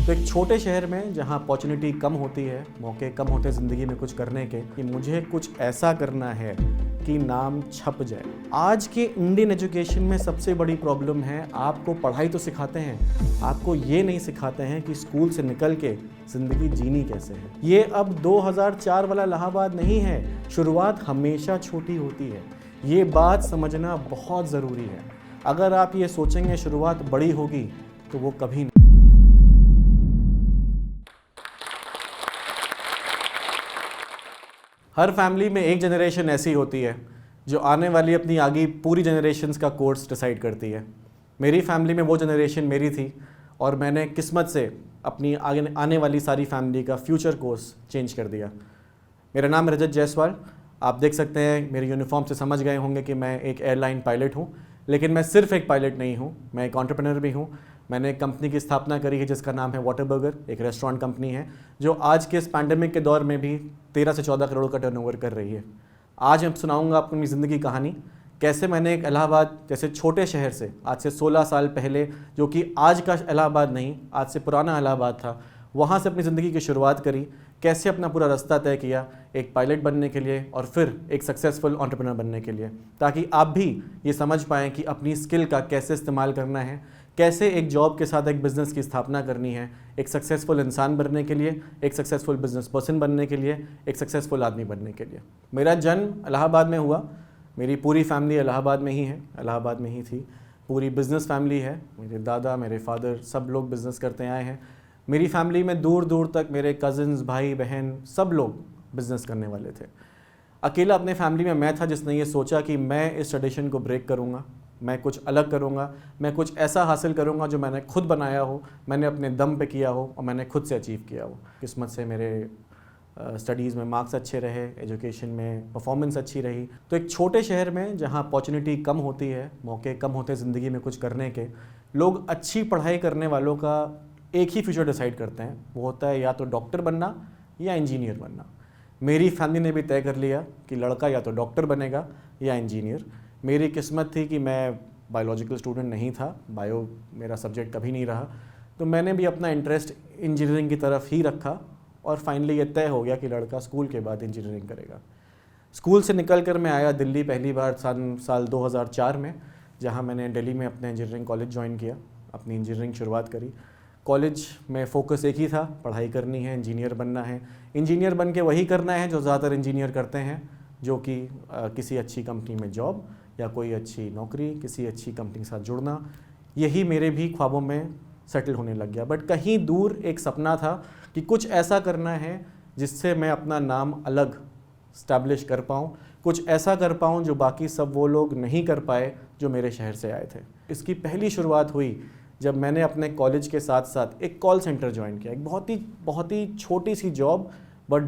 तो एक छोटे शहर में जहाँ अपॉर्चुनिटी कम होती है, मौके कम होते हैं ज़िंदगी में कुछ करने के, कि मुझे कुछ ऐसा करना है कि नाम छप जाए। आज के इंडियन एजुकेशन में सबसे बड़ी प्रॉब्लम है, आपको पढ़ाई तो सिखाते हैं, आपको ये नहीं सिखाते हैं कि स्कूल से निकल के ज़िंदगी जीनी कैसे है। ये अब 2004 वाला इलाहाबाद नहीं है, शुरुआत हमेशा छोटी होती है। ये बात समझना बहुत ज़रूरी है। अगर आप ये सोचेंगे शुरुआत बड़ी होगी तो वो कभी नहीं। हर फैमिली में एक जनरेशन ऐसी होती है जो आने वाली अपनी आगे पूरी जनरेशन्स का कोर्स डिसाइड करती है। मेरी फैमिली में वो जनरेशन मेरी थी और मैंने किस्मत से अपनी आगे आने वाली सारी फैमिली का फ्यूचर कोर्स चेंज कर दिया। मेरा नाम है रजत जायसवाल। आप देख सकते हैं मेरे यूनिफॉर्म से समझ गए होंगे कि मैं एक एयरलाइन पायलट हूँ, लेकिन मैं सिर्फ एक पायलट नहीं हूँ, मैं एक एंटरप्रेन्योर भी हूँ। मैंने एक कंपनी की स्थापना करी है जिसका नाम है वॉटरबर्गर, एक रेस्टोरेंट कंपनी है जो आज के इस पैंडेमिक के दौर में भी 13 से 14 करोड़ का टर्नओवर कर रही है। आज मैं सुनाऊंगा आपको अपनी ज़िंदगी कहानी, कैसे मैंने एक इलाहाबाद जैसे छोटे शहर से आज से 16 साल पहले, जो कि आज का इलाहाबाद नहीं, आज से पुराना इलाहाबाद था, वहाँ से अपनी ज़िंदगी की शुरुआत करी, कैसे अपना पूरा रास्ता तय किया एक पायलट बनने के लिए और फिर एक सक्सेसफुल एंटरप्रेन्योर बनने के लिए, ताकि आप भी ये समझ पाएँ कि अपनी स्किल का कैसे इस्तेमाल करना है, कैसे एक जॉब के साथ एक बिज़नेस की स्थापना करनी है, एक सक्सेसफुल इंसान बनने के लिए, एक सक्सेसफुल बिजनेस पर्सन बनने के लिए, एक सक्सेसफुल आदमी बनने के लिए। मेरा जन्म इलाहाबाद में हुआ, मेरी पूरी फैमिली इलाहाबाद में ही है, इलाहाबाद में ही थी, पूरी बिज़नेस फैमिली है। मेरे दादा, मेरे फादर सब लोग बिज़नेस करते आए हैं। मेरी फैमिली में दूर दूर तक मेरे कज़न्स, भाई बहन सब लोग बिज़नेस करने वाले थे। अकेला अपने फैमिली में मैं था जिसने ये सोचा कि मैं इस ट्रेडिशन को ब्रेक करूँगा, मैं कुछ अलग करूँगा, मैं कुछ ऐसा हासिल करूँगा जो मैंने खुद बनाया हो, मैंने अपने दम पे किया हो और मैंने खुद से अचीव किया हो। किस्मत से मेरे स्टडीज़ में मार्क्स अच्छे रहे, एजुकेशन में परफॉर्मेंस अच्छी रही। तो एक छोटे शहर में जहाँ अपॉर्चुनिटी कम होती है, मौके कम होते हैं ज़िंदगी में कुछ करने के, लोग अच्छी पढ़ाई करने वालों का एक ही फ्यूचर डिसाइड करते हैं, वो होता है या तो डॉक्टर बनना या इंजीनियर बनना। मेरी फैमिली ने भी तय कर लिया कि लड़का या तो डॉक्टर बनेगा या इंजीनियर। मेरी किस्मत थी कि मैं बायोलॉजिकल स्टूडेंट नहीं था, बायो मेरा सब्जेक्ट कभी नहीं रहा, तो मैंने भी अपना इंटरेस्ट इंजीनियरिंग की तरफ ही रखा और फाइनली ये तय हो गया कि लड़का स्कूल के बाद इंजीनियरिंग करेगा। स्कूल से निकल कर मैं आया दिल्ली पहली बार साल 2004 में, जहाँ मैंने दिल्ली में अपना इंजीनियरिंग कॉलेज ज्वाइन किया, अपनी इंजीनियरिंग शुरुआत करी। कॉलेज में फ़ोकस एक ही था, पढ़ाई करनी है, इंजीनियर बनना है। इंजीनियर बन के वही करना है जो ज़्यादातर इंजीनियर करते हैं, जो कि किसी अच्छी कंपनी में जॉब या कोई अच्छी नौकरी, किसी अच्छी कंपनी के साथ जुड़ना। यही मेरे भी ख्वाबों में सेटल होने लग गया। बट कहीं दूर एक सपना था कि कुछ ऐसा करना है जिससे मैं अपना नाम अलग स्टैब्लिश कर पाऊँ, कुछ ऐसा कर पाऊँ जो बाकी सब वो लोग नहीं कर पाए जो मेरे शहर से आए थे। इसकी पहली शुरुआत हुई जब मैंने अपने कॉलेज के साथ साथ एक कॉल सेंटर ज्वाइन किया। एक बहुत ही छोटी सी जॉब, बट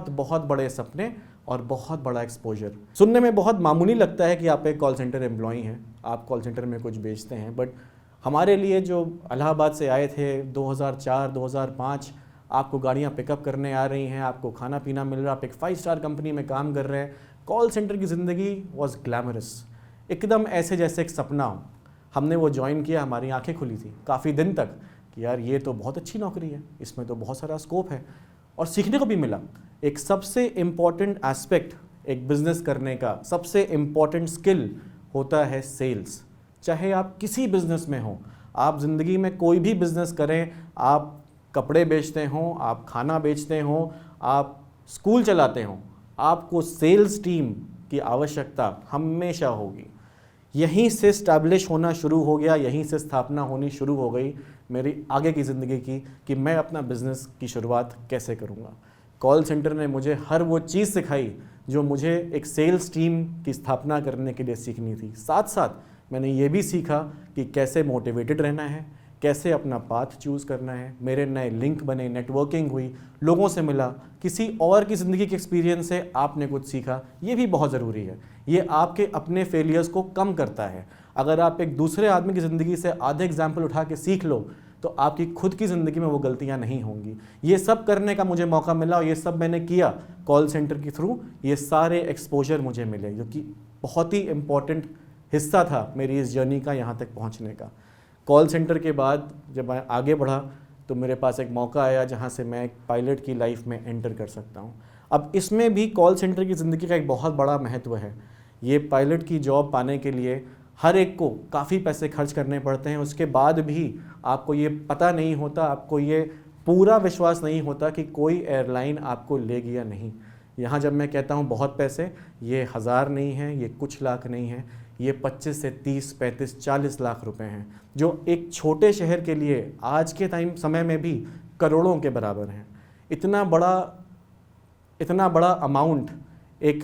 बहुत बड़े सपने और बहुत बड़ा एक्सपोजर। सुनने में बहुत मामूली लगता है कि आप एक कॉल सेंटर एम्प्लॉई हैं, आप कॉल सेंटर में कुछ बेचते हैं, बट हमारे लिए जो इलाहाबाद से आए थे 2004-2005, आपको गाड़ियाँ पिकअप करने आ रही हैं, आपको खाना पीना मिल रहा है, आप एक 5 स्टार कंपनी में काम कर रहे हैं। कॉल सेंटर की ज़िंदगी वॉज ग्लैमरस, एकदम ऐसे जैसे एक सपना हो। हमने वो ज्वाइन किया, हमारी आंखें खुली थी काफ़ी दिन तक कि यार ये तो बहुत अच्छी नौकरी है, इसमें तो बहुत सारा स्कोप है और सीखने को भी मिला। एक सबसे इम्पॉर्टेंट एस्पेक्ट एक बिज़नेस करने का, सबसे इम्पॉर्टेंट स्किल होता है सेल्स। चाहे आप किसी बिज़नेस में हो, आप ज़िंदगी में कोई भी बिज़नेस करें, आप कपड़े बेचते हों, आप खाना बेचते हों, आप स्कूल चलाते हों, आपको सेल्स टीम की आवश्यकता हमेशा होगी। यहीं से स्टैब्लिश होना शुरू हो गया, यहीं से स्थापना होनी शुरू हो गई मेरी आगे की ज़िंदगी की कि मैं अपना बिज़नेस की शुरुआत कैसे करूँगा। कॉल सेंटर ने मुझे हर वो चीज़ सिखाई जो मुझे एक सेल्स टीम की स्थापना करने के लिए सीखनी थी। साथ साथ मैंने ये भी सीखा कि कैसे मोटिवेटेड रहना है, कैसे अपना पाथ चूज़ करना है। मेरे नए लिंक बने, नेटवर्किंग हुई, लोगों से मिला, किसी और की ज़िंदगी के एक्सपीरियंस से आपने कुछ सीखा। ये भी बहुत ज़रूरी है, ये आपके अपने फेलियर्स को कम करता है। अगर आप एक दूसरे आदमी की ज़िंदगी से आधे एग्जाम्पल उठा के सीख लो तो आपकी खुद की ज़िंदगी में वो गलतियां नहीं होंगी। ये सब करने का मुझे मौका मिला और ये सब मैंने किया कॉल सेंटर के थ्रू। ये सारे एक्सपोजर मुझे मिले जो कि बहुत ही इम्पॉर्टेंट हिस्सा था मेरी इस जर्नी का यहाँ तक पहुँचने का। कॉल सेंटर के बाद जब मैं आगे बढ़ा तो मेरे पास एक मौका आया जहाँ से मैं एक पायलट की लाइफ में एंटर कर सकता हूँ। अब इसमें भी कॉल सेंटर की ज़िंदगी का एक बहुत बड़ा महत्व है। ये पायलट की जॉब पाने के लिए हर एक को काफ़ी पैसे खर्च करने पड़ते हैं, उसके बाद भी आपको ये पता नहीं होता, आपको ये पूरा विश्वास नहीं होता कि कोई एयरलाइन आपको लेगी या नहीं। यहाँ जब मैं कहता हूँ बहुत पैसे, ये हज़ार नहीं है, ये कुछ लाख नहीं है, ये 25 से 30, 35, 40 लाख रुपए हैं, जो एक छोटे शहर के लिए आज के समय में भी करोड़ों के बराबर हैं। इतना बड़ा अमाउंट एक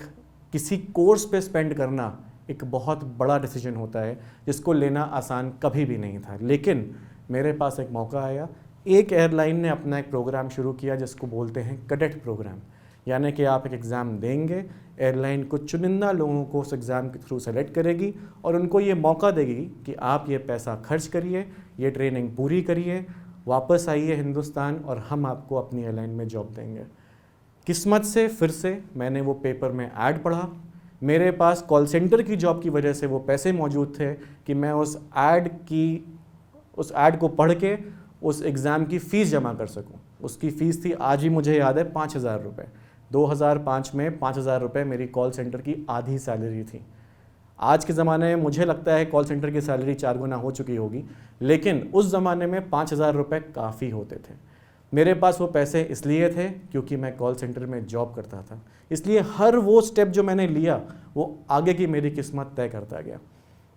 किसी कोर्स पे स्पेंड करना एक बहुत बड़ा डिसीजन होता है, जिसको लेना आसान कभी भी नहीं था। लेकिन मेरे पास एक मौका आया, एक एयरलाइन ने अपना एक प्रोग्राम शुरू किया जिसको बोलते हैं कैडेट प्रोग्राम। यानी कि आप एक एग्ज़ाम देंगे, एयरलाइन कुछ चुनिंदा लोगों को उस एग्ज़ाम के थ्रू सेलेक्ट करेगी और उनको ये मौका देगी कि आप ये पैसा खर्च करिए, ये ट्रेनिंग पूरी करिए, वापस आइए हिंदुस्तान और हम आपको अपनी एयरलाइन में जॉब देंगे। किस्मत से फिर से मैंने वो पेपर में ऐड पढ़ा, मेरे पास कॉल सेंटर की जॉब की वजह से वो पैसे मौजूद थे कि मैं उस ऐड को पढ़ के उस एग्ज़ाम की फ़ीस जमा कर सकूं। उसकी फ़ीस थी, आज भी मुझे याद है, 5,000 रुपये। 2005 में 5,000 रुपये मेरी कॉल सेंटर की आधी सैलरी थी। आज के ज़माने में मुझे लगता है कॉल सेंटर की सैलरी 4 गुना हो चुकी होगी, लेकिन उस ज़माने में 5,000 रुपये काफ़ी होते थे। मेरे पास वो पैसे इसलिए थे क्योंकि मैं कॉल सेंटर में जॉब करता था, इसलिए हर वो स्टेप जो मैंने लिया वो आगे की मेरी किस्मत तय करता गया।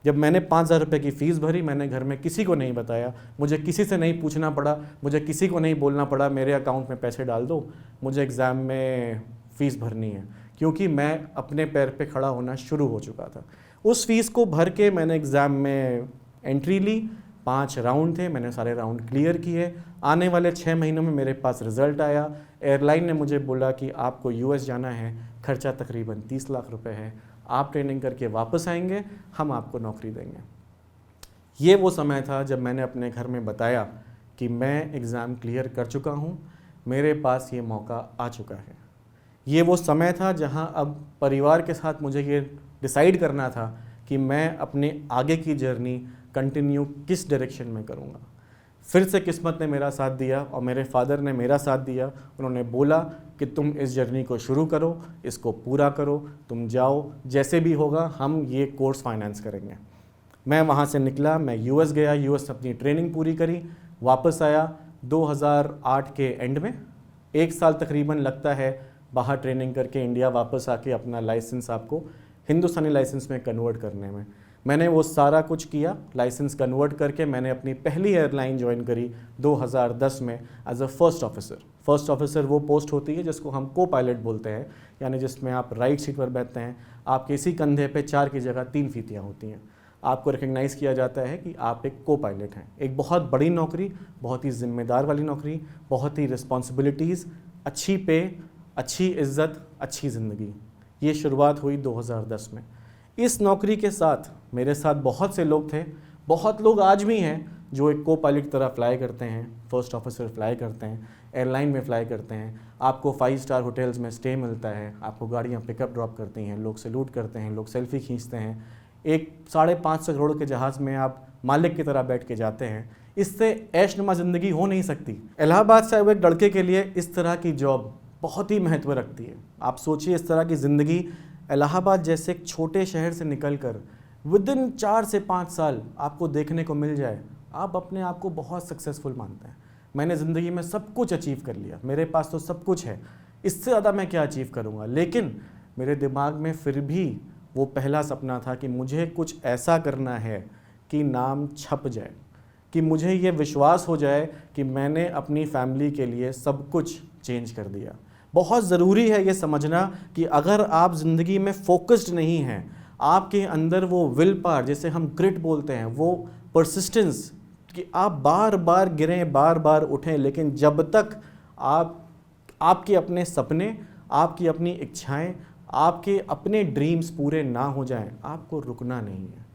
जब मैंने 5,000 रुपये की फ़ीस भरी, मैंने घर में किसी को नहीं बताया, मुझे किसी से नहीं पूछना पड़ा, मुझे किसी को नहीं बोलना पड़ा मेरे अकाउंट में पैसे डाल दो, मुझे एग्ज़ाम में फ़ीस भरनी है, क्योंकि मैं अपने पैर पे खड़ा होना शुरू हो चुका था। उस फ़ीस को भर के मैंने एग्ज़ाम में एंट्री ली। 5 राउंड थे, मैंने सारे राउंड क्लियर किए। आने वाले 6 महीनों में मेरे पास रिज़ल्ट आया। एयरलाइन ने मुझे बोला कि आपको यूएस जाना है, खर्चा तकरीबन 30 लाख रुपए है, आप ट्रेनिंग करके वापस आएंगे, हम आपको नौकरी देंगे। ये वो समय था जब मैंने अपने घर में बताया कि मैं एग्ज़ाम क्लियर कर चुका हूँ, मेरे पास ये मौका आ चुका है। ये वो समय था जहाँ अब परिवार के साथ मुझे ये डिसाइड करना था कि मैं अपने आगे की जर्नी कंटिन्यू किस डायरेक्शन में करूँगा। फिर से किस्मत ने मेरा साथ दिया और मेरे फादर ने मेरा साथ दिया। उन्होंने बोला कि तुम इस जर्नी को शुरू करो, इसको पूरा करो, तुम जाओ, जैसे भी होगा हम ये कोर्स फाइनेंस करेंगे। मैं वहाँ से निकला, मैं यूएस गया, यूएस अपनी ट्रेनिंग पूरी करी, वापस आया 2008 के एंड में। 1 साल तकरीबन लगता है बाहर ट्रेनिंग करके इंडिया वापस आके अपना लाइसेंस आपको हिंदुस्तानी लाइसेंस में कन्वर्ट करने में। मैंने वो सारा कुछ किया, लाइसेंस कन्वर्ट करके मैंने अपनी पहली एयरलाइन ज्वाइन करी 2010 में as a first officer. First officer वो पोस्ट होती है जिसको हम को पायलट बोलते हैं, यानी जिसमें आप राइट सीट पर बैठते हैं, आपके इसी कंधे पे 4 की जगह 3 फीतियाँ होती हैं। आपको रिकग्नाइज़ किया जाता है कि आप एक को पायलट हैं। एक बहुत बड़ी नौकरी, बहुत ही जिम्मेदार वाली नौकरी, बहुत ही रिस्पॉन्सिबिलिटीज़, अच्छी पे, अच्छी इज़्ज़त, अच्छी ज़िंदगी। ये शुरुआत हुई 2010 में। इस नौकरी के साथ मेरे साथ बहुत से लोग थे, बहुत लोग आज भी हैं जो एक को पायलट तरह फ्लाई करते हैं, फर्स्ट ऑफिसर फ्लाई करते हैं, एयरलाइन में फ्लाई करते हैं। आपको 5 स्टार होटल्स में स्टे मिलता है, आपको गाड़ियाँ पिकअप ड्रॉप करती हैं, लोग सैल्यूट करते हैं, लोग सेल्फी खींचते हैं। एक 550 करोड़ के जहाज़ में आप मालिक की तरह बैठ के जाते हैं। इससे ऐशनुमा ज़िंदगी हो नहीं सकती। इलाहाबाद से आए हुए एक लड़के के लिए इस तरह की जॉब बहुत ही महत्व रखती है। आप सोचिए, इस तरह की ज़िंदगी इलाहाबाद जैसे एक छोटे शहर से निकलकर विदिन 4 से 5 साल आपको देखने को मिल जाए, आप अपने आप को बहुत सक्सेसफुल मानते हैं। मैंने ज़िंदगी में सब कुछ अचीव कर लिया, मेरे पास तो सब कुछ है, इससे ज़्यादा मैं क्या अचीव करूँगा। लेकिन मेरे दिमाग में फिर भी वो पहला सपना था कि मुझे कुछ ऐसा करना है कि नाम छप जाए, कि मुझे ये विश्वास हो जाए कि मैंने अपनी फैमिली के लिए सब कुछ चेंज कर दिया। बहुत ज़रूरी है ये समझना कि अगर आप ज़िंदगी में फोकस्ड नहीं हैं, आपके अंदर वो विल पावर, जिसे हम ग्रिट बोलते हैं, वो परसिस्टेंस, कि आप बार बार गिरें, बार बार उठें, लेकिन जब तक आपके अपने सपने, आपकी अपनी इच्छाएं, आपके अपने ड्रीम्स पूरे ना हो जाएं, आपको रुकना नहीं है।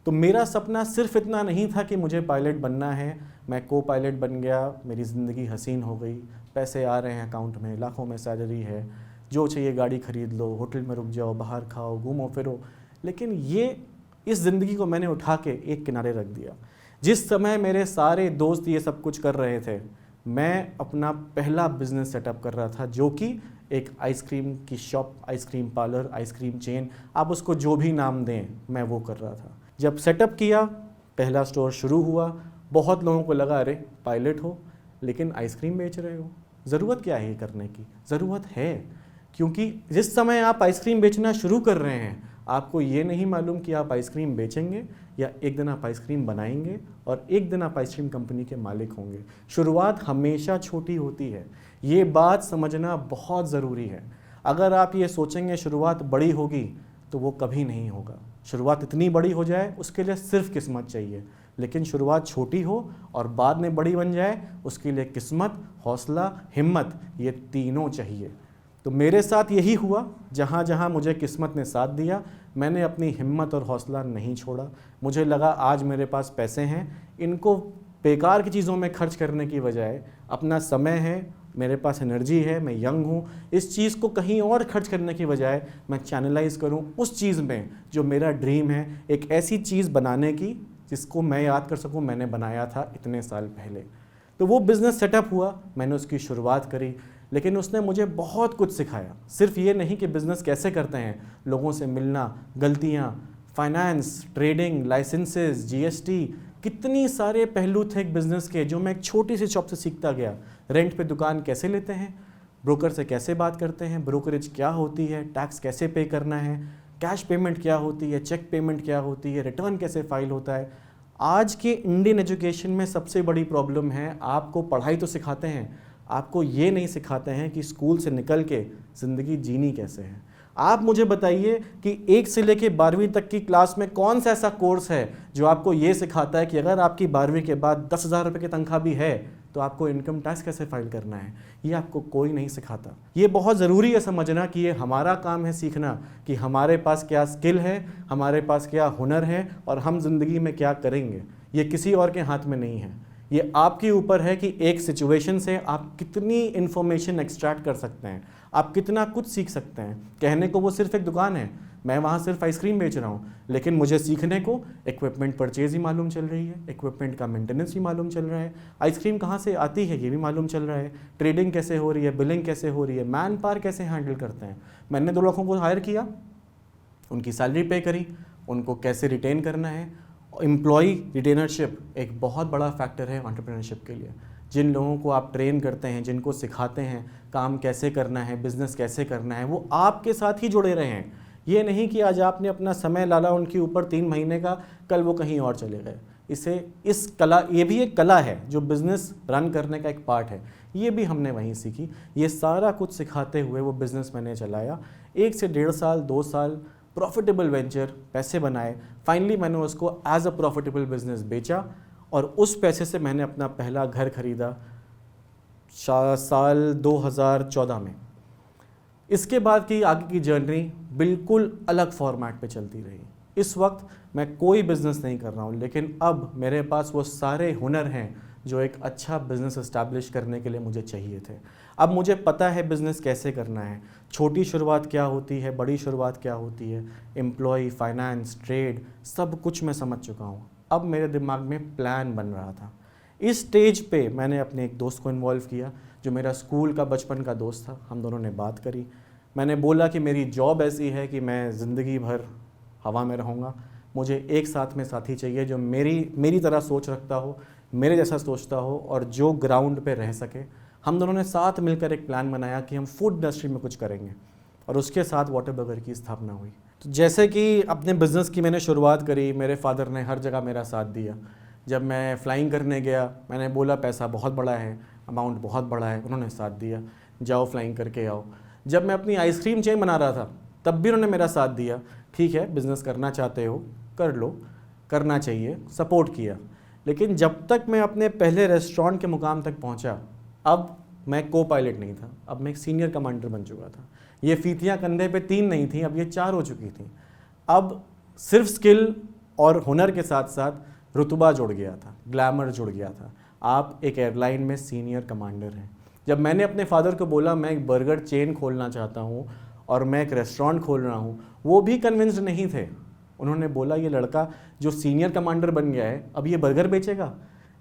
तो मेरा सपना सिर्फ इतना नहीं था कि मुझे पायलट बनना है। मैं को पायलट बन गया, मेरी ज़िंदगी हसीन हो गई, पैसे आ रहे हैं अकाउंट में, लाखों में सैलरी है, जो चाहिए गाड़ी खरीद लो, होटल में रुक जाओ, बाहर खाओ, घूमो फिरो। लेकिन इस ज़िंदगी को मैंने उठा के एक किनारे रख दिया। जिस समय मेरे सारे दोस्त ये सब कुछ कर रहे थे, मैं अपना पहला बिजनेस सेटअप कर रहा था, जो कि एक आइसक्रीम की shop, ice cream parlour, ice cream chain, आप उसको जो भी नाम दें, मैं वो कर रहा था। जब सेटअप किया, पहला स्टोर शुरू हुआ, बहुत लोगों को लगा अरे पायलट हो लेकिन आइसक्रीम बेच रहे हो, ज़रूरत क्या है ये करने की? ज़रूरत है, क्योंकि जिस समय आप आइसक्रीम बेचना शुरू कर रहे हैं, आपको ये नहीं मालूम कि आप आइसक्रीम बेचेंगे या एक दिन आप आइसक्रीम बनाएंगे और एक दिन आप आइसक्रीम कंपनी के मालिक होंगे। शुरुआत हमेशा छोटी होती है, ये बात समझना बहुत ज़रूरी है। अगर आप ये सोचेंगे शुरुआत बड़ी होगी तो वो कभी नहीं होगा। शुरुआत इतनी बड़ी हो जाए उसके लिए सिर्फ किस्मत चाहिए, लेकिन शुरुआत छोटी हो और बाद में बड़ी बन जाए उसके लिए किस्मत, हौसला, हिम्मत, ये तीनों चाहिए। तो मेरे साथ यही हुआ, जहाँ जहाँ मुझे किस्मत ने साथ दिया, मैंने अपनी हिम्मत और हौसला नहीं छोड़ा। मुझे लगा आज मेरे पास पैसे हैं, इनको बेकार की चीज़ों में खर्च करने की बजाय अपना समय है, मेरे पास एनर्जी है, मैं यंग हूँ, इस चीज़ को कहीं और खर्च करने की बजाय मैं चैनलाइज करूँ उस चीज़ में जो मेरा ड्रीम है, एक ऐसी चीज़ बनाने की जिसको मैं याद कर सकूँ मैंने बनाया था इतने साल पहले। तो वो बिज़नेस सेटअप हुआ, मैंने उसकी शुरुआत करी, लेकिन उसने मुझे बहुत कुछ सिखाया। सिर्फ ये नहीं कि बिज़नेस कैसे करते हैं, लोगों से मिलना, गलतियाँ, फाइनेंस, ट्रेडिंग, लाइसेंसेस, जीएसटी, कितनी सारे पहलू थे एक बिज़नेस के जो मैं एक छोटी सी शॉप से सीखता गया। रेंट पे दुकान कैसे लेते हैं, ब्रोकर से कैसे बात करते हैं, ब्रोकरेज क्या होती है, टैक्स कैसे पे करना है, कैश पेमेंट क्या होती है, चेक पेमेंट क्या होती है, रिटर्न कैसे फाइल होता है। आज के इंडियन एजुकेशन में सबसे बड़ी प्रॉब्लम है, आपको पढ़ाई तो सिखाते हैं, आपको ये नहीं सिखाते हैं कि स्कूल से निकल के ज़िंदगी जीनी कैसे है। आप मुझे बताइए कि 1 से लेके 12वीं तक की क्लास में कौन सा ऐसा कोर्स है जो आपको ये सिखाता है कि अगर आपकी 12वीं के बाद 10,000 रुपये की तनख्वाह भी है तो आपको इनकम टैक्स कैसे फाइल करना है। ये आपको कोई नहीं सिखाता। ये बहुत ज़रूरी है समझना कि ये हमारा काम है सीखना कि हमारे पास क्या स्किल है, हमारे पास क्या हुनर है और हम ज़िंदगी में क्या करेंगे। ये किसी और के हाथ में नहीं है, ये आपके ऊपर है कि एक सिचुएशन से आप कितनी इन्फॉर्मेशन एक्सट्रैक्ट कर सकते हैं, आप कितना कुछ सीख सकते हैं। कहने को वो सिर्फ एक दुकान है, मैं वहाँ सिर्फ आइसक्रीम बेच रहा हूँ, लेकिन मुझे सीखने को इक्विपमेंट परचेज ही मालूम चल रही है, इक्विपमेंट का मेंटेनेंस भी मालूम चल रहा है, आइसक्रीम कहाँ से आती है ये भी मालूम चल रहा है, ट्रेडिंग कैसे हो रही है, बिलिंग कैसे हो रही है, मैन पावर कैसे हैंडल करते हैं। मैंने 2 लोगों को हायर किया, उनकी सैलरी पे करी, उनको कैसे रिटेन करना है। एम्प्लॉई रिटेनरशिप एक बहुत बड़ा फैक्टर है एंटरप्रेन्योरशिप के लिए। जिन लोगों को आप ट्रेन करते हैं, जिनको सिखाते हैं काम कैसे करना है, बिज़नेस कैसे करना है, वो आपके साथ ही जुड़े रहे हैं। ये नहीं कि आज आपने अपना समय डाला उनके ऊपर 3 महीने का, कल वो कहीं और चले गए। इस कला, ये भी एक कला है जो बिज़नेस रन करने का एक पार्ट है, ये भी हमने वहीं सीखी। ये सारा कुछ सिखाते हुए वो बिज़नेस मैंने चलाया 1 से 1.5 साल, 2 साल, प्रॉफिटेबल वेंचर, पैसे बनाए। फाइनली मैंने उसको एज अ प्रॉफिटेबल बिजनेस बेचा और उस पैसे से मैंने अपना पहला घर खरीदा साल 2014 में। इसके बाद की आगे की जर्नी बिल्कुल अलग फॉर्मेट पे चलती रही। इस वक्त मैं कोई बिज़नेस नहीं कर रहा हूँ, लेकिन अब मेरे पास वो सारे हुनर हैं जो एक अच्छा बिज़नेस इस्टेब्लिश करने के लिए मुझे चाहिए थे। अब मुझे पता है बिज़नेस कैसे करना है, छोटी शुरुआत क्या होती है, बड़ी शुरुआत क्या होती है, एम्प्लॉय, फाइनेंस, ट्रेड, सब कुछ मैं समझ चुका हूँ। अब मेरे दिमाग में प्लान बन रहा था। इस स्टेज पे मैंने अपने एक दोस्त को इन्वॉल्व किया जो मेरा स्कूल का, बचपन का दोस्त था। हम दोनों ने बात करी। मैंने बोला कि मेरी जॉब ऐसी है कि मैं ज़िंदगी भर हवा में रहूँगा, मुझे एक साथ में साथी चाहिए जो मेरी तरह सोच रखता हो, मेरे जैसा सोचता हो और जो ग्राउंड पे रह सके। हम दोनों ने साथ मिलकर एक प्लान बनाया कि हम फूड इंडस्ट्री में कुछ करेंगे और उसके साथ वाटर बर्गर की स्थापना हुई। तो जैसे कि अपने बिज़नेस की मैंने शुरुआत करी, मेरे फादर ने हर जगह मेरा साथ दिया। जब मैं फ़्लाइंग करने गया, मैंने बोला पैसा बहुत बड़ा है, अमाउंट बहुत बड़ा है, उन्होंने साथ दिया, जाओ फ़्लाइंग करके आओ। जब मैं अपनी आइसक्रीम चेन बना रहा था तब भी उन्होंने मेरा साथ दिया, ठीक है बिज़नेस करना चाहते हो कर लो, करना चाहिए, सपोर्ट किया। लेकिन जब तक मैं अपने पहले रेस्टोरेंट के मुकाम तक पहुंचा, अब मैं को पायलट नहीं था, अब मैं एक सीनियर कमांडर बन चुका था। ये फीतियाँ कंधे पे 3 नहीं थी, अब ये 4 हो चुकी थी। अब सिर्फ स्किल और हुनर के साथ साथ रुतबा जुड़ गया था, ग्लैमर जुड़ गया था। आप एक एयरलाइन में सीनियर कमांडर हैं। जब मैंने अपने फादर को बोला मैं एक बर्गर चेन खोलना चाहता हूँ और मैं एक रेस्टोरेंट खोल रहा हूँ, वो भी कन्विंस्ड नहीं थे। उन्होंने बोला ये लड़का जो सीनियर कमांडर बन गया है अब ये बर्गर बेचेगा,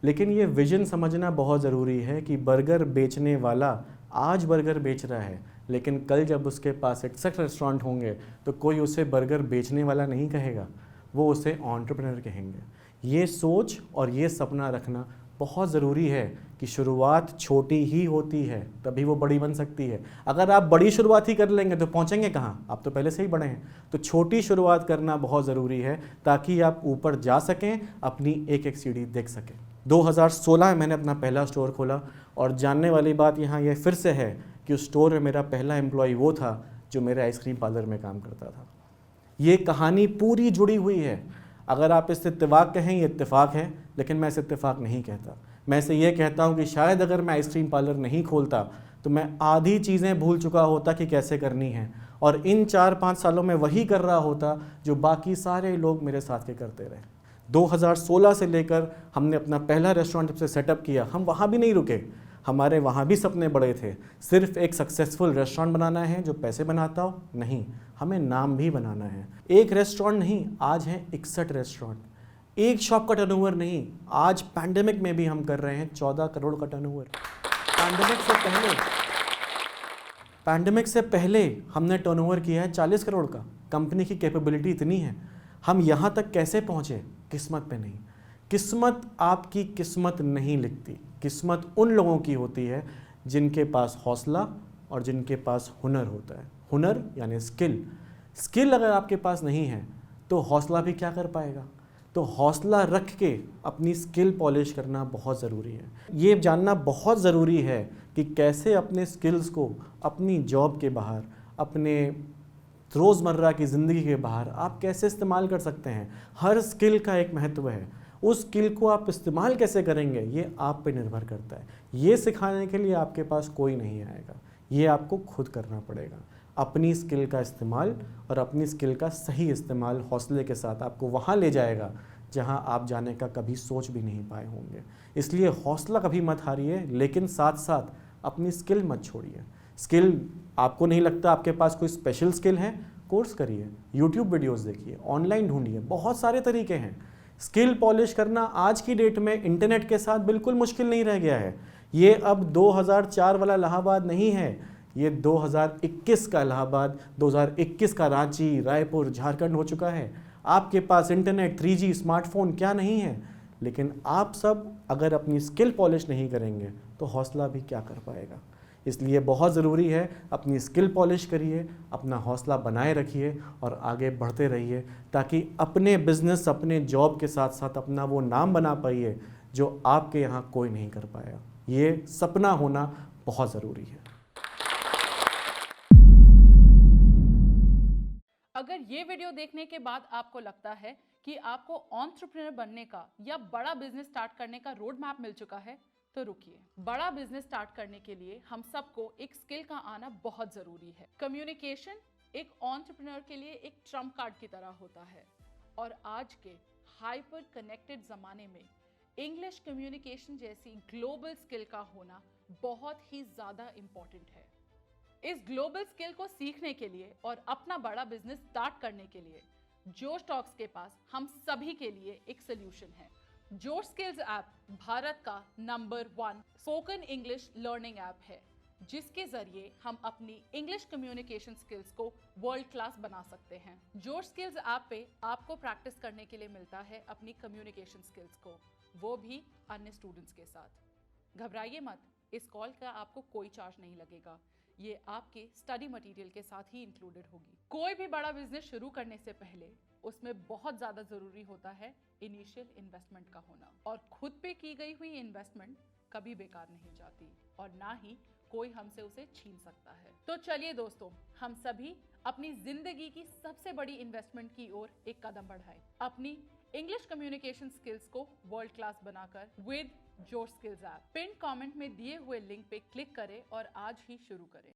लेकिन ये विजन समझना बहुत ज़रूरी है कि बर्गर बेचने वाला आज बर्गर बेच रहा है, लेकिन कल जब उसके पास 61 रेस्टोरेंट होंगे तो कोई उसे बर्गर बेचने वाला नहीं कहेगा, वो उसे एंटरप्रेन्योर कहेंगे। ये सोच और ये सपना रखना बहुत ज़रूरी है कि शुरुआत छोटी ही होती है तभी वो बड़ी बन सकती है। अगर आप बड़ी शुरुआत ही कर लेंगे तो पहुंचेंगे कहाँ, आप तो पहले से ही बड़े हैं। तो छोटी शुरुआत करना बहुत ज़रूरी है ताकि आप ऊपर जा सकें, अपनी एक एक सीढ़ी देख सकें। 2016 में मैंने अपना पहला स्टोर खोला और जानने वाली बात यहाँ यह फिर से है कि उस स्टोर में मेरा पहला एम्प्लॉय वो था जो मेरे आइसक्रीम पार्लर में काम करता था। ये कहानी पूरी जुड़ी हुई है। अगर आप इस इत्तेफाक कहें, ये इत्तेफाक है, लेकिन मैं इस इत्तेफाक नहीं कहता। मैं इसे ये कहता हूँ कि शायद अगर मैं आइसक्रीम पार्लर नहीं खोलता तो मैं आधी चीज़ें भूल चुका होता कि कैसे करनी है, और इन 4-5 सालों में वही कर रहा होता जो बाकी सारे लोग मेरे साथ के करते रहे। 2016 से लेकर हमने अपना पहला रेस्टोरेंट जब से सेटअप किया, हम वहाँ भी नहीं रुके। हमारे वहाँ भी सपने बड़े थे। सिर्फ एक सक्सेसफुल रेस्टोरेंट बनाना है जो पैसे बनाता हो, नहीं, हमें नाम भी बनाना है। एक रेस्टोरेंट नहीं, आज हैं 61 रेस्टोरेंट। एक शॉप का टर्नओवर नहीं, आज पैंडेमिक में भी हम कर रहे हैं 14 करोड़ का टर्नओवर। पैंडेमिक से पहले हमने टर्नओवर किया है 40 करोड़ का। कंपनी की कैपेबिलिटी इतनी है। हम यहाँ तक कैसे पहुँचे? किस्मत पे नहीं। किस्मत आपकी किस्मत नहीं लिखती। किस्मत उन लोगों की होती है जिनके पास हौसला और जिनके पास हुनर होता है। हुनर यानी स्किल। स्किल अगर आपके पास नहीं है तो हौसला भी क्या कर पाएगा? तो हौसला रख के अपनी स्किल पॉलिश करना बहुत ज़रूरी है। ये जानना बहुत ज़रूरी है कि कैसे अपने स्किल्स को अपनी जॉब के बाहर, अपने रोज़मर्रा की ज़िंदगी के बाहर आप कैसे इस्तेमाल कर सकते हैं। हर स्किल का एक महत्व है। उस स्किल को आप इस्तेमाल कैसे करेंगे ये आप पे निर्भर करता है। ये सिखाने के लिए आपके पास कोई नहीं आएगा, ये आपको खुद करना पड़ेगा। अपनी स्किल का इस्तेमाल और अपनी स्किल का सही इस्तेमाल हौसले के साथ आपको वहाँ ले जाएगा जहाँ आप जाने का कभी सोच भी नहीं पाए होंगे। इसलिए हौसला कभी मत हारिए, लेकिन साथ साथ अपनी स्किल मत छोड़िए। स्किल आपको नहीं लगता आपके पास कोई स्पेशल स्किल है, कोर्स करिए, यूट्यूब वीडियोस देखिए, ऑनलाइन ढूंढिए, बहुत सारे तरीके हैं। स्किल पॉलिश करना आज की डेट में इंटरनेट के साथ बिल्कुल मुश्किल नहीं रह गया है। ये अब 2004 वाला इलाहाबाद नहीं है, ये 2021 का इलाहाबाद, 2021 का रांची, रायपुर, झारखंड हो चुका है। आपके पास इंटरनेट, 3G, स्मार्टफोन क्या नहीं है। लेकिन आप सब अगर अपनी स्किल पॉलिश नहीं करेंगे तो हौसला भी क्या कर पाएगा। इसलिए बहुत ज़रूरी है अपनी स्किल पॉलिश करिए, अपना हौसला बनाए रखिए और आगे बढ़ते रहिए, ताकि अपने बिजनेस, अपने जॉब के साथ साथ अपना वो नाम बना पाइए जो आपके यहाँ कोई नहीं कर पाया। ये सपना होना बहुत ज़रूरी है। अगर ये वीडियो देखने के बाद आपको लगता है कि आपको एंटरप्रेन्योर बनने का या बड़ा बिजनेस स्टार्ट करने का रोड मैप मिल चुका है तो रुकिए। बड़ा बिजनेस स्टार्ट करने के लिए हम सबको एक स्किल का आना बहुत जरूरी है। कम्युनिकेशन एक एंटरप्रेन्योर के लिए एक ट्रम्प कार्ड की तरह होता है, और आज के हाइपर कनेक्टेड जमाने में इंग्लिश कम्युनिकेशन जैसी ग्लोबल स्किल का होना बहुत ही ज्यादा इंपॉर्टेंट है। इस ग्लोबल स्किल को सीखने के लिए और अपना बड़ा बिजनेस स्टार्ट करने के लिए जोश टॉक्स के पास हम सभी के लिए एक सोल्यूशन है। जोश स्किल्स ऐप भारत का number 1 spoken English learning app है, जिसके जरिए हम अपनी इंग्लिश कम्युनिकेशन स्किल्स को वर्ल्ड क्लास बना सकते हैं। जोश स्किल्स ऐप पे आपको प्रैक्टिस करने के लिए मिलता है अपनी कम्युनिकेशन स्किल्स को, वो भी अन्य स्टूडेंट्स के साथ। घबराइए मत, इस कॉल का आपको कोई चार्ज नहीं लगेगा, ये आपके स्टडी मटेरियल के साथ ही इंक्लूडेड होगी। कोई भी बड़ा बिजनेस शुरू करने से पहले उसमें बहुत ज्यादा जरूरी होता है इनिशियल इन्वेस्टमेंट का होना, और खुद पे की गई हुई इन्वेस्टमेंट कभी बेकार नहीं जाती और ना ही कोई हमसे उसे छीन सकता है। तो चलिए दोस्तों, हम सभी अपनी जिंदगी की सबसे बड़ी इन्वेस्टमेंट की ओर एक कदम बढ़ाएं, अपनी इंग्लिश कम्युनिकेशन स्किल्स को वर्ल्ड क्लास बनाकर विद जोश स्किल्स ऐप। पिन कमेंट में दिए हुए लिंक पे क्लिक करें और आज ही शुरू करें।